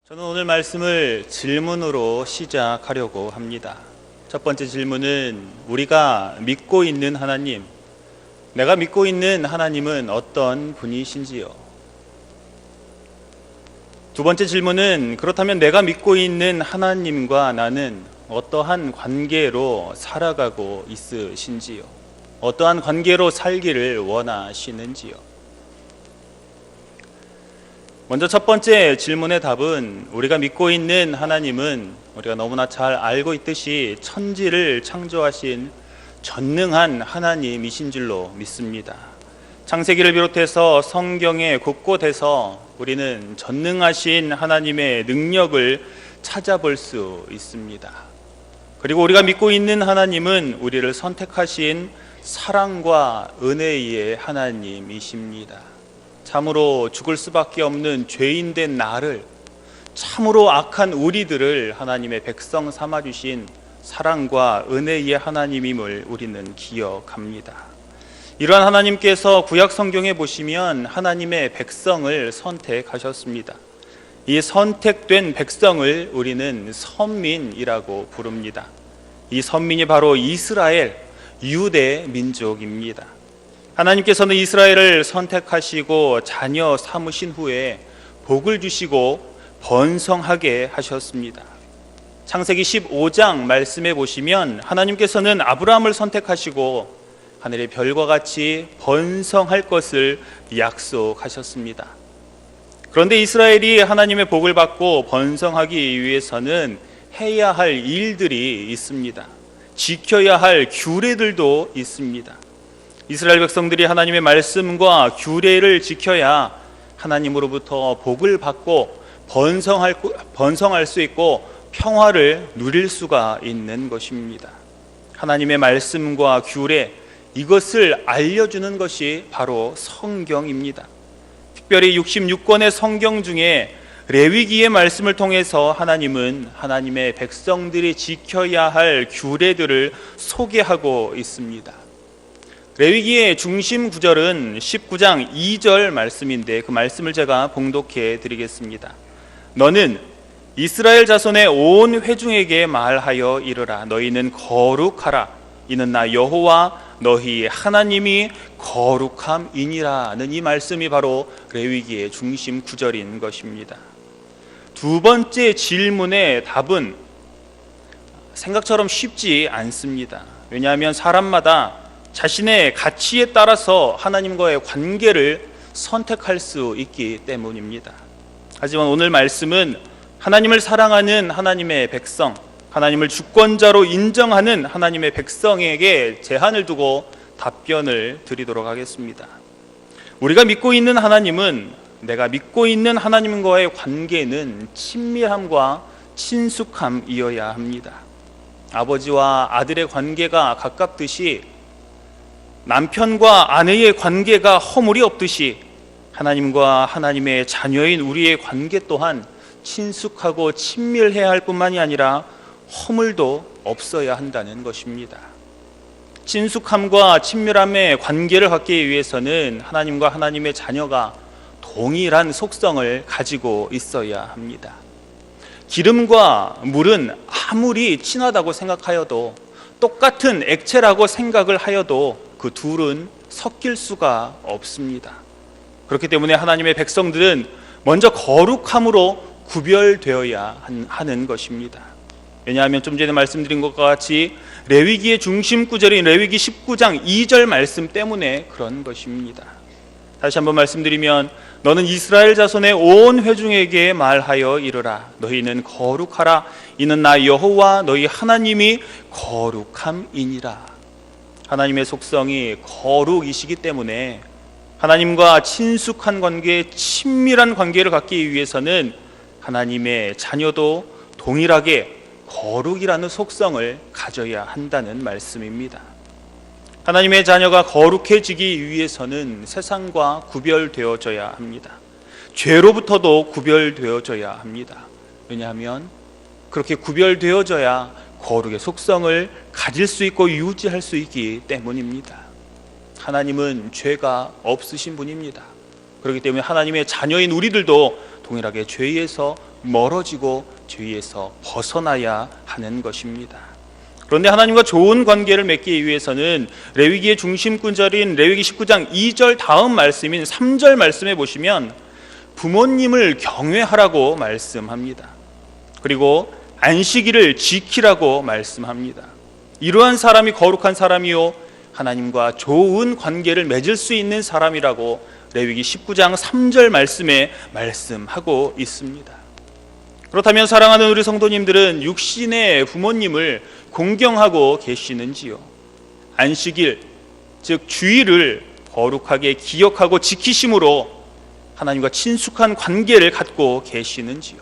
저는 오늘 말씀을 질문으로 시작하려고 합니다. 첫 번째 질문은 우리가 믿고 있는 하나님, 내가 믿고 있는 하나님은 어떤 분이신지요? 두 번째 질문은 그렇다면 내가 믿고 있는 하나님과 나는 어떠한 관계로 살아가고 있으신지요? 어떠한 관계로 살기를 원하시는지요? 먼저 첫 번째 질문의 답은 우리가 믿고 있는 하나님은 우리가 너무나 잘 알고 있듯이 천지를 창조하신 전능한 하나님이신 줄로 믿습니다. 창세기를 비롯해서 성경의 곳곳에서 우리는 전능하신 하나님의 능력을 찾아볼 수 있습니다. 그리고 우리가 믿고 있는 하나님은 우리를 선택하신 사랑과 은혜의 하나님이십니다. 참으로 죽을 수밖에 없는 죄인된 나를, 참으로 악한 우리들을 하나님의 백성 삼아주신 사랑과 은혜의 하나님임을 우리는 기억합니다. 이러한 하나님께서 구약 성경에 보시면 하나님의 백성을 선택하셨습니다. 이 선택된 백성을 우리는 선민이라고 부릅니다. 이 선민이 바로 이스라엘, 유대 민족입니다. 하나님께서는 이스라엘을 선택하시고 자녀 삼으신 후에 복을 주시고 번성하게 하셨습니다. 창세기 15장 말씀해 보시면 하나님께서는 아브라함을 선택하시고 하늘의 별과 같이 번성할 것을 약속하셨습니다. 그런데 이스라엘이 하나님의 복을 받고 번성하기 위해서는 해야 할 일들이 있습니다. 지켜야 할 규례들도 있습니다. 이스라엘 백성들이 하나님의 말씀과 규례를 지켜야 하나님으로부터 복을 받고 번성할 수 있고 평화를 누릴 수가 있는 것입니다. 하나님의 말씀과 규례, 이것을 알려주는 것이 바로 성경입니다. 특별히 66권의 성경 중에 레위기의 말씀을 통해서 하나님은 하나님의 백성들이 지켜야 할 규례들을 소개하고 있습니다. 레위기의 중심 구절은 19장 2절 말씀인데 그 말씀을 제가 봉독해 드리겠습니다. 너는 이스라엘 자손의 온 회중에게 말하여 이르라. 너희는 거룩하라. 이는 나 여호와 너희 하나님이 거룩함이니라는 이 말씀이 바로 레위기의 중심 구절인 것입니다. 두 번째 질문의 답은 생각처럼 쉽지 않습니다. 왜냐하면 사람마다 자신의 가치에 따라서 하나님과의 관계를 선택할 수 있기 때문입니다. 하지만 오늘 말씀은 하나님을 사랑하는 하나님의 백성, 하나님을 주권자로 인정하는 하나님의 백성에게 제한을 두고 답변을 드리도록 하겠습니다. 우리가 믿고 있는 하나님은, 내가 믿고 있는 하나님과의 관계는 친밀함과 친숙함이어야 합니다. 아버지와 아들의 관계가 가깝듯이 남편과 아내의 관계가 허물이 없듯이 하나님과 하나님의 자녀인 우리의 관계 또한 친숙하고 친밀해야 할 뿐만이 아니라 허물도 없어야 한다는 것입니다. 친숙함과 친밀함의 관계를 갖기 위해서는 하나님과 하나님의 자녀가 동일한 속성을 가지고 있어야 합니다. 기름과 물은 아무리 친하다고 생각하여도, 똑같은 액체라고 생각을 하여도 그 둘은 섞일 수가 없습니다. 그렇기 때문에 하나님의 백성들은 먼저 거룩함으로 구별되어야 하는 것입니다. 왜냐하면 좀 전에 말씀드린 것과 같이 레위기의 중심 구절인 레위기 19장 2절 말씀 때문에 그런 것입니다. 다시 한번 말씀드리면 너는 이스라엘 자손의 온 회중에게 말하여 이르라. 너희는 거룩하라. 이는 나 여호와 너희 하나님이 거룩함이니라. 하나님의 속성이 거룩이시기 때문에 하나님과 친숙한 관계, 친밀한 관계를 갖기 위해서는 하나님의 자녀도 동일하게 거룩이라는 속성을 가져야 한다는 말씀입니다. 하나님의 자녀가 거룩해지기 위해서는 세상과 구별되어져야 합니다. 죄로부터도 구별되어져야 합니다. 왜냐하면 그렇게 구별되어져야 거룩의 속성을 가질 수 있고 유지할 수 있기 때문입니다. 하나님은 죄가 없으신 분입니다. 그렇기 때문에 하나님의 자녀인 우리들도 동일하게 죄에서 멀어지고 죄에서 벗어나야 하는 것입니다. 그런데 하나님과 좋은 관계를 맺기 위해서는 레위기의 중심구절인 레위기 19장 2절 다음 말씀인 3절 말씀에 보시면 부모님을 경외하라고 말씀합니다. 그리고 안식일을 지키라고 말씀합니다. 이러한 사람이 거룩한 사람이요 하나님과 좋은 관계를 맺을 수 있는 사람이라고 레위기 19장 3절 말씀에 말씀하고 있습니다. 그렇다면 사랑하는 우리 성도님들은 육신의 부모님을 공경하고 계시는지요? 안식일, 즉 주일을 거룩하게 기억하고 지키심으로 하나님과 친숙한 관계를 갖고 계시는지요?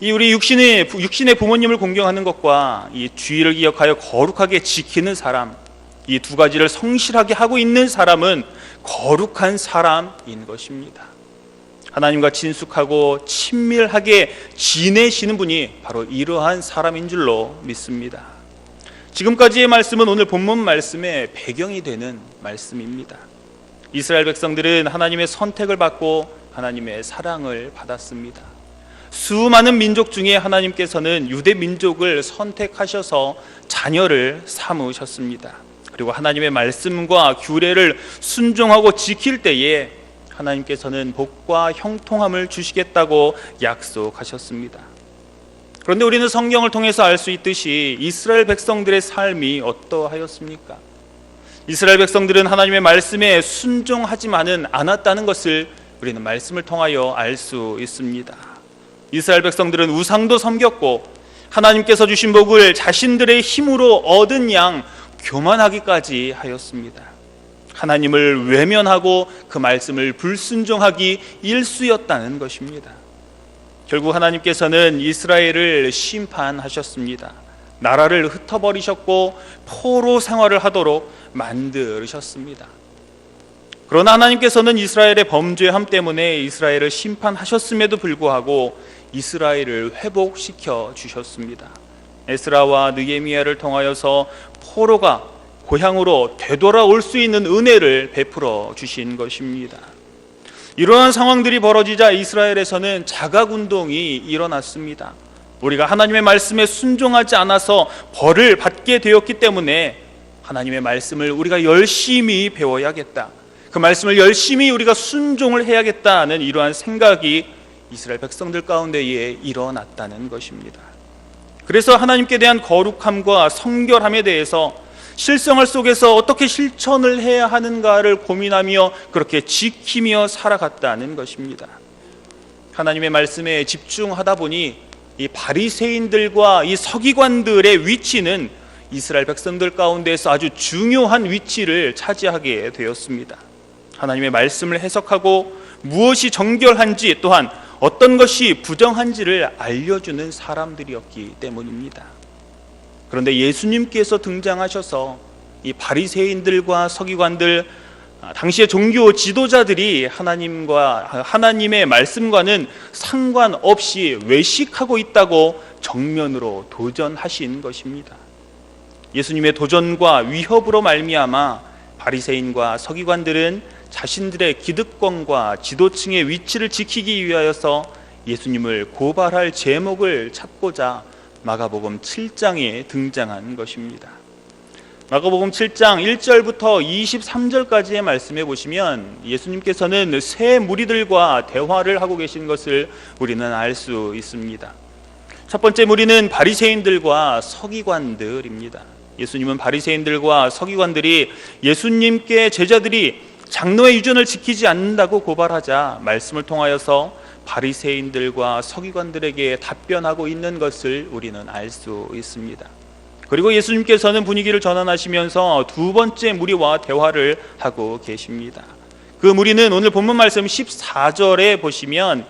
이 우리 육신의 부모님을 공경하는 것과 이 주일을 기억하여 거룩하게 지키는 사람, 이 두 가지를 성실하게 하고 있는 사람은 거룩한 사람인 것입니다. 하나님과 친숙하고 친밀하게 지내시는 분이 바로 이러한 사람인 줄로 믿습니다. 지금까지의 말씀은 오늘 본문 말씀의 배경이 되는 말씀입니다. 이스라엘 백성들은 하나님의 선택을 받고 하나님의 사랑을 받았습니다. 수많은 민족 중에 하나님께서는 유대 민족을 선택하셔서 자녀를 삼으셨습니다. 그리고 하나님의 말씀과 규례를 순종하고 지킬 때에 하나님께서는 복과 형통함을 주시겠다고 약속하셨습니다. 그런데 우리는 성경을 통해서 알 수 있듯이 이스라엘 백성들의 삶이 어떠하였습니까? 이스라엘 백성들은 하나님의 말씀에 순종하지만은 않았다는 것을 우리는 말씀을 통하여 알 수 있습니다. 이스라엘 백성들은 우상도 섬겼고 하나님께서 주신 복을 자신들의 힘으로 얻은 양 교만하기까지 하였습니다. 하나님을 외면하고 그 말씀을 불순종하기 일쑤였다는 것입니다. 결국 하나님께서는 이스라엘을 심판하셨습니다. 나라를 흩어버리셨고 포로 생활을 하도록 만드셨습니다. 그러나 하나님께서는 이스라엘의 범죄함 때문에 이스라엘을 심판하셨음에도 불구하고 이스라엘을 회복시켜 주셨습니다. 에스라와 느헤미야를 통하여서 포로가 고향으로 되돌아올 수 있는 은혜를 베풀어 주신 것입니다. 이러한 상황들이 벌어지자 이스라엘에서는 자각운동이 일어났습니다. 우리가 하나님의 말씀에 순종하지 않아서 벌을 받게 되었기 때문에 하나님의 말씀을 우리가 열심히 배워야겠다, 그 말씀을 열심히 우리가 순종을 해야겠다는 이러한 생각이 이스라엘 백성들 가운데에 일어났다는 것입니다. 그래서 하나님께 대한 거룩함과 성결함에 대해서 실생활 속에서 어떻게 실천을 해야 하는가를 고민하며 그렇게 지키며 살아갔다는 것입니다. 하나님의 말씀에 집중하다 보니 이 바리새인들과 이 서기관들의 위치는 이스라엘 백성들 가운데서 아주 중요한 위치를 차지하게 되었습니다. 하나님의 말씀을 해석하고 무엇이 정결한지 또한 어떤 것이 부정한지를 알려주는 사람들이었기 때문입니다. 그런데 예수님께서 등장하셔서 이 바리새인들과 서기관들, 당시의 종교 지도자들이 하나님의 말씀과는 상관없이 외식하고 있다고 정면으로 도전하신 것입니다. 예수님의 도전과 위협으로 말미암아 바리새인과 서기관들은 자신들의 기득권과 지도층의 위치를 지키기 위하여서 예수님을 고발할 제목을 찾고자 마가복음 7장에 등장한 것입니다. 마가복음 7장 1절부터 23절까지의 말씀에 보시면 예수님께서는 세 무리들과 대화를 하고 계신 것을 우리는 알 수 있습니다. 첫 번째 무리는 바리새인들과 서기관들입니다. 예수님은 바리새인들과 서기관들이 예수님께 제자들이 장로의 유전을 지키지 않는다고 고발하자 말씀을 통하여서 바리새인들과 서기관들에게 답변하고 있는 것을 우리는 알 수 있습니다. 그리고 예수님께서는 분위기를 전환하시면서 두 번째 무리와 대화를 하고 계십니다. 그 무리는 오늘 본문 말씀 14절에 보시면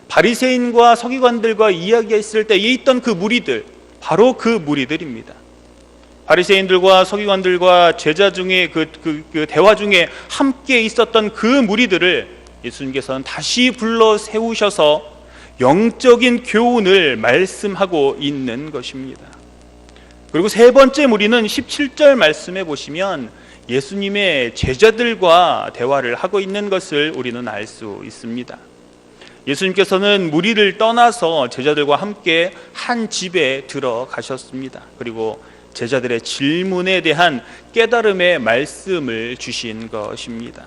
바리새인과 서기관들과 이야기했을 때에 있던 그 무리들, 바로 그 무리들입니다. 바리새인들과 서기관들과 제자 중에 그 대화 중에 함께 있었던 그 무리들을 예수님께서는 다시 불러 세우셔서 영적인 교훈을 말씀하고 있는 것입니다. 그리고 세 번째 무리는 17절 말씀에 보시면 예수님의 제자들과 대화를 하고 있는 것을 우리는 알 수 있습니다. 예수님께서는 무리를 떠나서 제자들과 함께 한 집에 들어가셨습니다. 그리고 제자들의 질문에 대한 깨달음의 말씀을 주신 것입니다.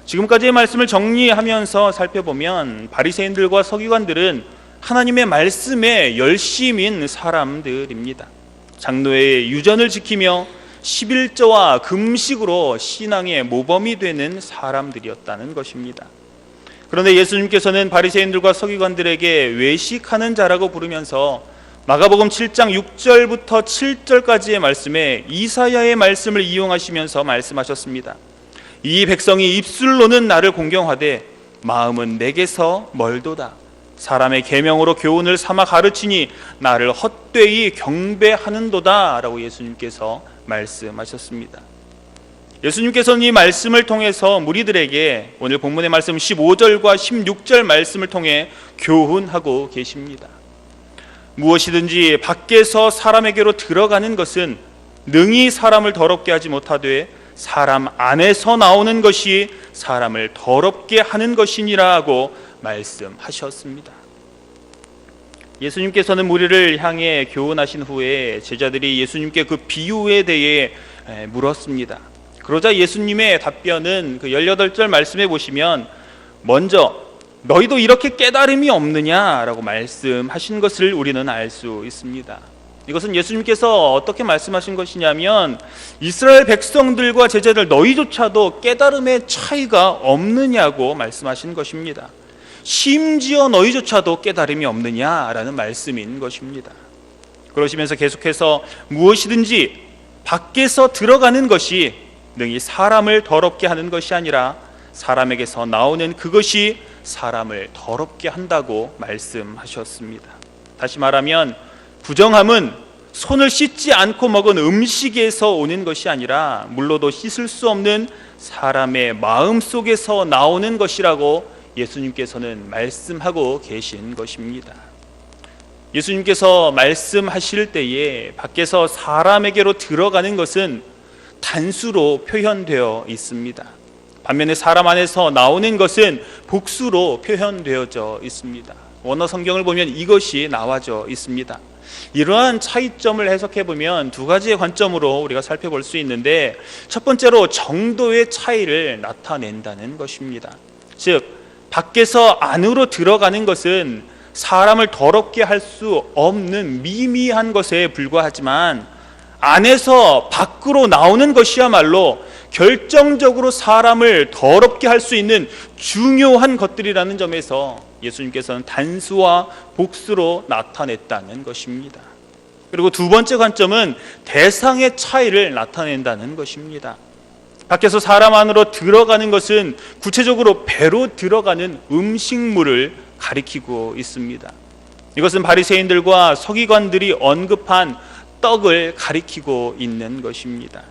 지금까지의 말씀을 정리하면서 살펴보면 바리새인들과 서기관들은 하나님의 말씀에 열심인 사람들입니다. 장로의 유전을 지키며 11조와 금식으로 신앙의 모범이 되는 사람들이었다는 것입니다. 그런데 예수님께서는 바리새인들과 서기관들에게 외식하는 자라고 부르면서 마가복음 7장 6절부터 7절까지의 말씀에 이사야의 말씀을 이용하시면서 말씀하셨습니다. 이 백성이 입술로는 나를 공경하되 마음은 내게서 멀도다. 사람의 계명으로 교훈을 삼아 가르치니 나를 헛되이 경배하는도다 라고 예수님께서 말씀하셨습니다. 예수님께서는 이 말씀을 통해서 무리들에게 오늘 본문의 말씀 15절과 16절 말씀을 통해 교훈하고 계십니다. 무엇이든지 밖에서 사람에게로 들어가는 것은 능히 사람을 더럽게 하지 못하되 사람 안에서 나오는 것이 사람을 더럽게 하는 것이니라 하고 말씀하셨습니다. 예수님께서는 무리를 향해 교훈하신 후에 제자들이 예수님께 그 비유에 대해 물었습니다. 그러자 예수님의 답변은 그 18절 말씀해 보시면 먼저 너희도 이렇게 깨달음이 없느냐라고 말씀하신 것을 우리는 알 수 있습니다. 이것은 예수님께서 어떻게 말씀하신 것이냐면 이스라엘 백성들과 제자들 너희조차도 깨달음의 차이가 없느냐고 말씀하신 것입니다. 심지어 너희조차도 깨달음이 없느냐라는 말씀인 것입니다. 그러시면서 계속해서 무엇이든지 밖에서 들어가는 것이 능히 사람을 더럽게 하는 것이 아니라 사람에게서 나오는 그것이 사람을 더럽게 한다고 말씀하셨습니다. 다시 말하면 부정함은 손을 씻지 않고 먹은 음식에서 오는 것이 아니라 물로도 씻을 수 없는 사람의 마음 속에서 나오는 것이라고 예수님께서는 말씀하고 계신 것입니다. 예수님께서 말씀하실 때에 밖에서 사람에게로 들어가는 것은 단수로 표현되어 있습니다. 반면에 사람 안에서 나오는 것은 복수로 표현되어져 있습니다. 원어 성경을 보면 이것이 나와져 있습니다. 이러한 차이점을 해석해 보면 두 가지의 관점으로 우리가 살펴볼 수 있는데, 첫 번째로 정도의 차이를 나타낸다는 것입니다. 즉 밖에서 안으로 들어가는 것은 사람을 더럽게 할 수 없는 미미한 것에 불과하지만 안에서 밖으로 나오는 것이야말로 결정적으로 사람을 더럽게 할 수 있는 중요한 것들이라는 점에서 예수님께서는 단수와 복수로 나타냈다는 것입니다. 그리고 두 번째 관점은 대상의 차이를 나타낸다는 것입니다. 밖에서 사람 안으로 들어가는 것은 구체적으로 배로 들어가는 음식물을 가리키고 있습니다. 이것은 바리새인들과 서기관들이 언급한 떡을 가리키고 있는 것입니다.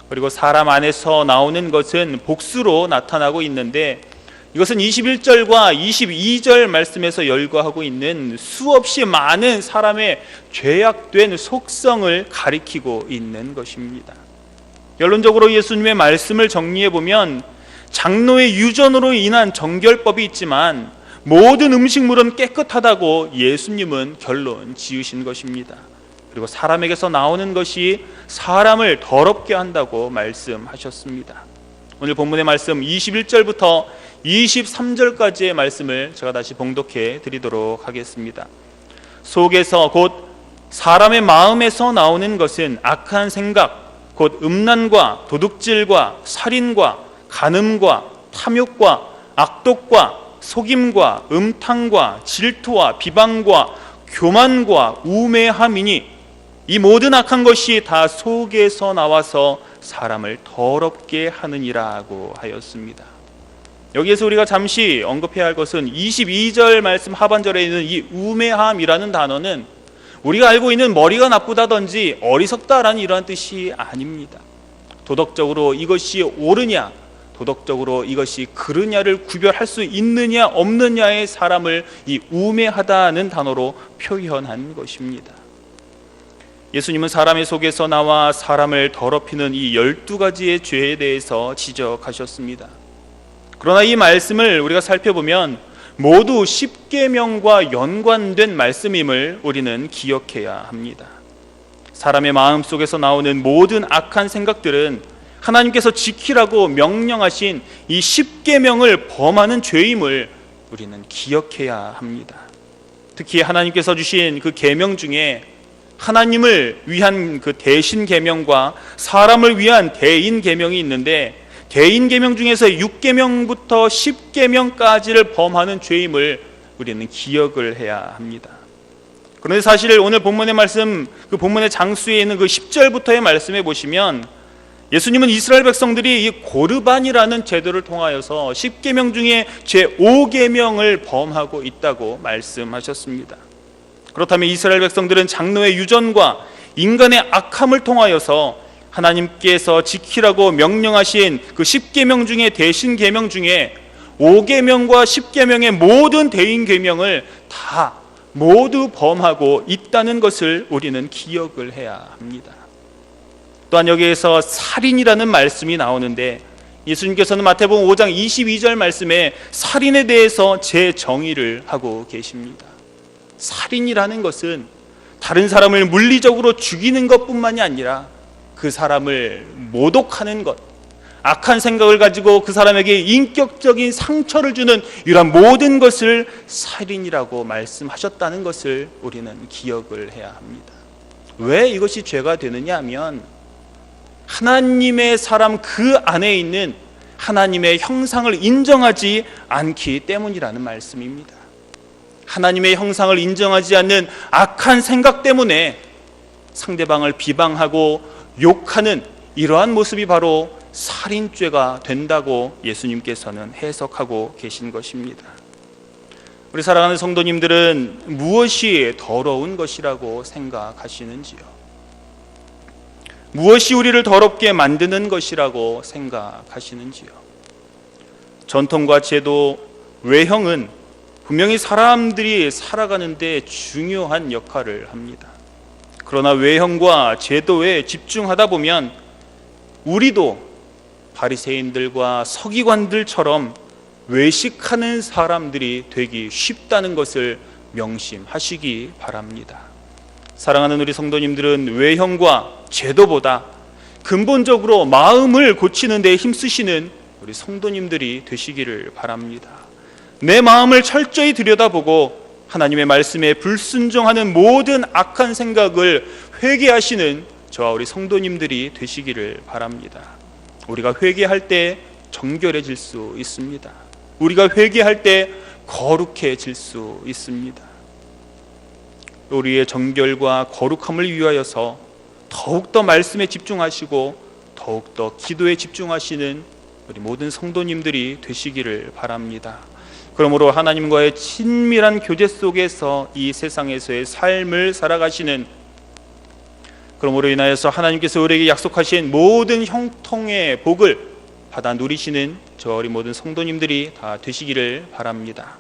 그리고 사람 안에서 나오는 것은 복수로 나타나고 있는데, 이것은 21절과 22절 말씀에서 열거하고 있는 수없이 많은 사람의 죄악된 속성을 가리키고 있는 것입니다. 결론적으로 예수님의 말씀을 정리해 보면 장로의 유전으로 인한 정결법이 있지만 모든 음식물은 깨끗하다고 예수님은 결론 지으신 것입니다. 그리고 사람에게서 나오는 것이 사람을 더럽게 한다고 말씀하셨습니다. 오늘 본문의 말씀 21절부터 23절까지의 말씀을 제가 다시 봉독해 드리도록 하겠습니다. 속에서 곧 사람의 마음에서 나오는 것은 악한 생각, 곧 음란과 도둑질과 살인과 간음과 탐욕과 악독과 속임과 음탕과 질투와 비방과 교만과 우매함이니 이 모든 악한 것이 다 속에서 나와서 사람을 더럽게 하느니라고 하였습니다. 여기에서 우리가 잠시 언급해야 할 것은 22절 말씀 하반절에 있는 이 우매함이라는 단어는 우리가 알고 있는 머리가 나쁘다든지 어리석다라는 이러한 뜻이 아닙니다. 도덕적으로 이것이 옳으냐, 도덕적으로 이것이 그르냐를 구별할 수 있느냐 없느냐의 사람을 이 우매하다는 단어로 표현한 것입니다. 예수님은 사람의 속에서 나와 사람을 더럽히는 이 12가지의 죄에 대해서 지적하셨습니다. 그러나 이 말씀을 우리가 살펴보면 모두 십계명과 연관된 말씀임을 우리는 기억해야 합니다. 사람의 마음 속에서 나오는 모든 악한 생각들은 하나님께서 지키라고 명령하신 이 십계명을 범하는 죄임을 우리는 기억해야 합니다. 특히 하나님께서 주신 그 계명 중에 하나님을 위한 그 대신 계명과 사람을 위한 대인 계명이 있는데, 대인 계명 중에서 6계명부터 10계명까지를 범하는 죄임을 우리는 기억을 해야 합니다. 그런데 사실 오늘 본문의 말씀, 그 본문의 장수에 있는 그 10절부터의 말씀에 보시면 예수님은 이스라엘 백성들이 이 고르반이라는 제도를 통하여서 10계명 중에 제5계명을 범하고 있다고 말씀하셨습니다. 그렇다면 이스라엘 백성들은 장로의 유전과 인간의 악함을 통하여서 하나님께서 지키라고 명령하신 그 10계명 중에 대신 계명 중에 5계명과 10계명의 모든 대인 계명을 다 모두 범하고 있다는 것을 우리는 기억을 해야 합니다. 또한 여기에서 살인이라는 말씀이 나오는데, 예수님께서는 마태복음 5장 22절 말씀에 살인에 대해서 재정의를 하고 계십니다. 살인이라는 것은 다른 사람을 물리적으로 죽이는 것뿐만이 아니라 그 사람을 모독하는 것, 악한 생각을 가지고 그 사람에게 인격적인 상처를 주는 이러한 모든 것을 살인이라고 말씀하셨다는 것을 우리는 기억을 해야 합니다. 왜 이것이 죄가 되느냐 하면 하나님의 사람 그 안에 있는 하나님의 형상을 인정하지 않기 때문이라는 말씀입니다. 하나님의 형상을 인정하지 않는 악한 생각 때문에 상대방을 비방하고 욕하는 이러한 모습이 바로 살인죄가 된다고 예수님께서는 해석하고 계신 것입니다. 우리 사랑하는 성도님들은 무엇이 더러운 것이라고 생각하시는지요? 무엇이 우리를 더럽게 만드는 것이라고 생각하시는지요? 전통과 제도, 외형은 분명히 사람들이 살아가는데 중요한 역할을 합니다. 그러나 외형과 제도에 집중하다 보면 우리도 바리새인들과 서기관들처럼 외식하는 사람들이 되기 쉽다는 것을 명심하시기 바랍니다. 사랑하는 우리 성도님들은 외형과 제도보다 근본적으로 마음을 고치는 데 힘쓰시는 우리 성도님들이 되시기를 바랍니다. 내 마음을 철저히 들여다보고 하나님의 말씀에 불순종하는 모든 악한 생각을 회개하시는 저와 우리 성도님들이 되시기를 바랍니다. 우리가 회개할 때 정결해질 수 있습니다. 우리가 회개할 때 거룩해질 수 있습니다. 우리의 정결과 거룩함을 위하여서 더욱더 말씀에 집중하시고 더욱더 기도에 집중하시는 우리 모든 성도님들이 되시기를 바랍니다. 그러므로 하나님과의 친밀한 교제 속에서 이 세상에서의 삶을 살아가시는, 그러므로 인하여서 하나님께서 우리에게 약속하신 모든 형통의 복을 받아 누리시는 저 우리 모든 성도님들이 다 되시기를 바랍니다.